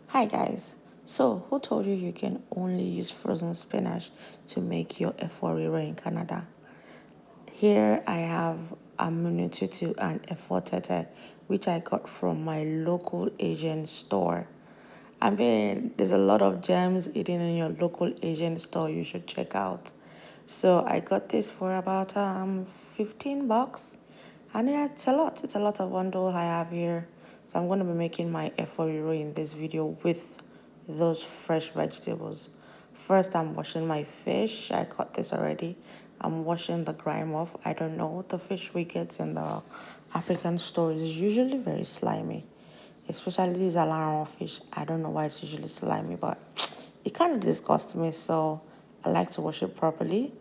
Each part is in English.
Hi guys. So, who told you you can only use frozen spinach to make your efforiro in Canada? Here I have amunututu and tete, which I got from my local Asian store. I mean, there's a lot of gems eating in your local Asian store you should check out. So I got this for about $15. And yeah, it's a lot. It's a lot of bundle I have here. So I'm going to be making my efforiro in this video with those fresh vegetables. First, I'm washing my fish. I caught this already. I'm washing the grime off. I don't know. The fish we get in the African store is usually very slimy, especially these alarm fish. I don't know why it's usually slimy, but it kind of disgusts me. So I like to wash it properly,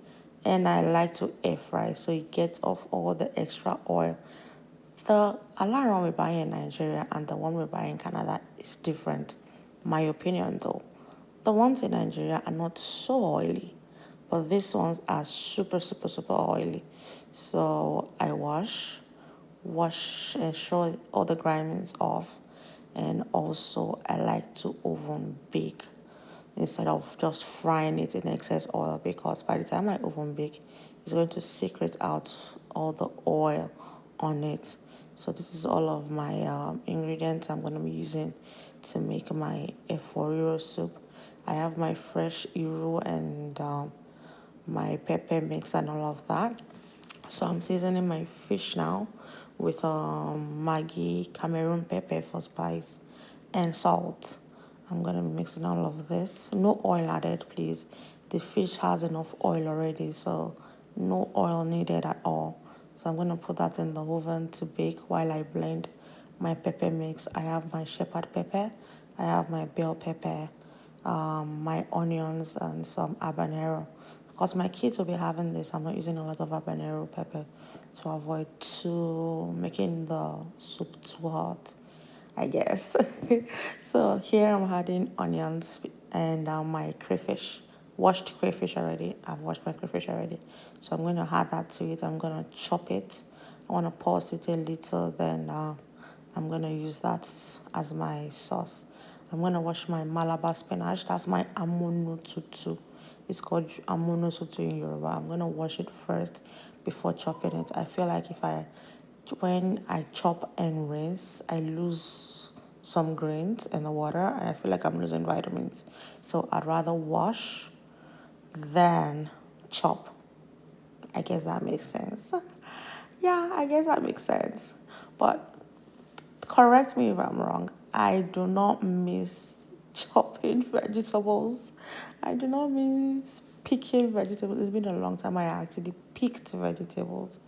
and I like to air fry so it gets off all the extra oil. The alarm we buy in Nigeria and the one we buy in Canada is different. My opinion, though, the ones in Nigeria are not so oily, but these ones are super, super, super oily. So I wash, ensure all the grime is off, and also I like to oven bake instead of just frying it in excess oil, because by the time I oven bake, it's going to secrete out all the oil on it. So this is all of my ingredients I'm going to be using to make my efforiro soup. I have my fresh iru and my pepper mix and all of that. So I'm seasoning my fish now with Maggi, Cameroon pepper for spice, and salt. I'm gonna be mixing all of this. No oil added, please. The fish has enough oil already, so no oil needed at all. So I'm gonna put that in the oven to bake while I blend my pepper mix. I have my shepherd pepper, I have my bell pepper, my onions, and some habanero. Because my kids will be having this, I'm not using a lot of habanero pepper to avoid too making the soup too hot, I guess. So here I'm adding onions and my crayfish, washed crayfish already. I've washed my crayfish already. So I'm going to add that to it. I'm going to chop it. I want to pause it a little, then I'm going to use that as my sauce. I'm going to wash my Malabar spinach. That's my amunututu. It's called amunututu in Yoruba. I'm going to wash it first before chopping it. I feel like when I chop and rinse, I lose some grains in the water, and I feel like I'm losing vitamins. So I'd rather wash than chop. I guess that makes sense. Yeah, I guess that makes sense. But correct me if I'm wrong. I do not miss chopping vegetables. I do not miss picking vegetables. It's been a long time I actually picked vegetables.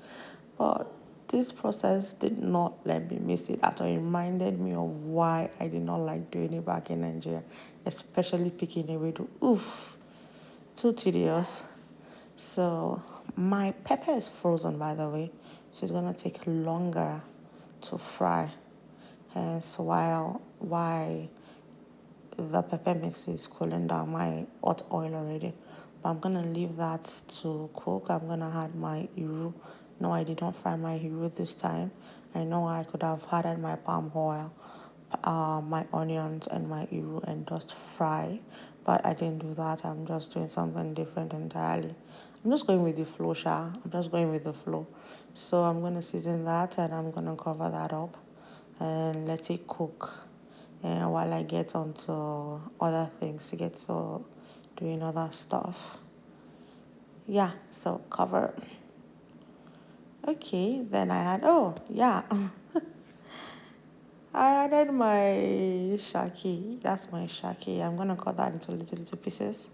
But this process did not let me miss it at all. It reminded me of why I did not like doing it back in Nigeria, especially picking a wedu. Oof, too tedious. So my pepper is frozen, by the way, so it's gonna take longer to fry. Hence, why the pepper mix is cooling down my hot oil already. But I'm gonna leave that to cook. I'm gonna add my iru. No, I did not fry my iru this time. I know I could have added my palm oil, my onions and my iru and just fry, but I didn't do that. I'm just doing something different entirely. I'm just going with the flow, Sha. I'm just going with the flow. So I'm gonna season that and I'm gonna cover that up and let it cook. And while I get onto other things, to get to doing other stuff. Yeah, so cover. Okay, then I had, oh, yeah. I added my shaki. That's my shaki. I'm gonna cut that into little pieces.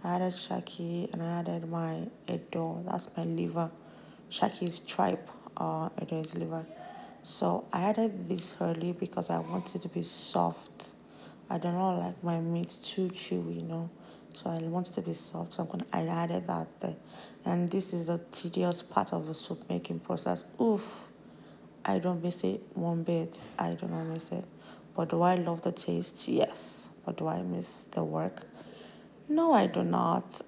I added shaki and I added my edo. That's my liver. Shaki is tripe. Edo is liver. So I added this early because I want it to be soft. I do not like my meat too chewy. So I want it to be soft. So I added that there. And this is the tedious part of the soup making process. Oof. I don't miss it one bit. I do not miss it. But do I love the taste? Yes. But do I miss the work? No, I do not.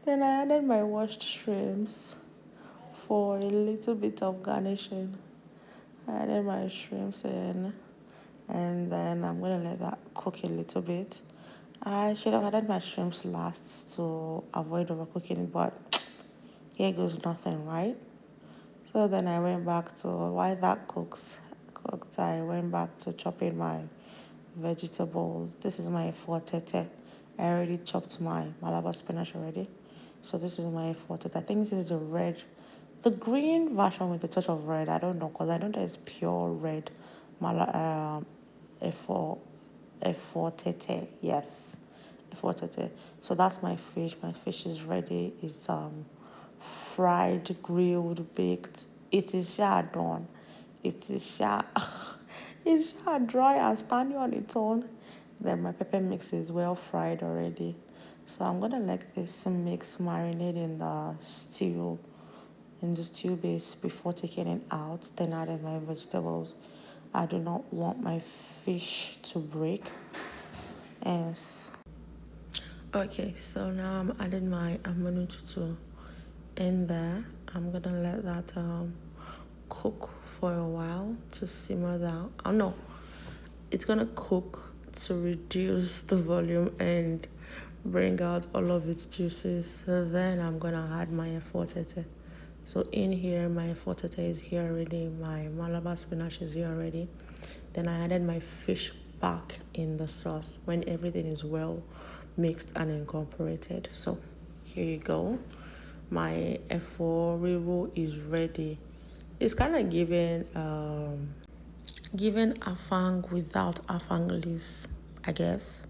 Then I added my washed shrimps for a little bit of garnishing. I added my shrimps in. and then I'm gonna let that cook a little bit. I should have added my shrimps last to avoid overcooking, but here goes nothing, right? So then I went back to while that cooked. I went back to chopping my vegetables. This is my tete. I already chopped my Malabar spinach already. So this is my tete. I think this is the green version with a touch of red. I don't know because I don't know it's pure red F4 F4 tete. Yes, F4 tete. So that's my fish. My fish is ready. It's fried, grilled, baked. It is done. It is it's dry and standing on its own. Then my pepper mix is well fried already. So I'm gonna let this mix marinate in the stew base before taking it out. Then adding my vegetables. I do not want my fish to break. Yes. Okay, so now I'm adding my amunututu in there. I'm gonna let that cook for a while to simmer down. Oh no, it's gonna cook to reduce the volume and bring out all of its juices. So then I'm gonna add my efotete. So in here, my efotete is here already. My Malabar spinach is here already. Then I added my fish back in the sauce when everything is well mixed and incorporated. So here you go. My F4 is ready. It's kind of giving afang without afang leaves, I guess.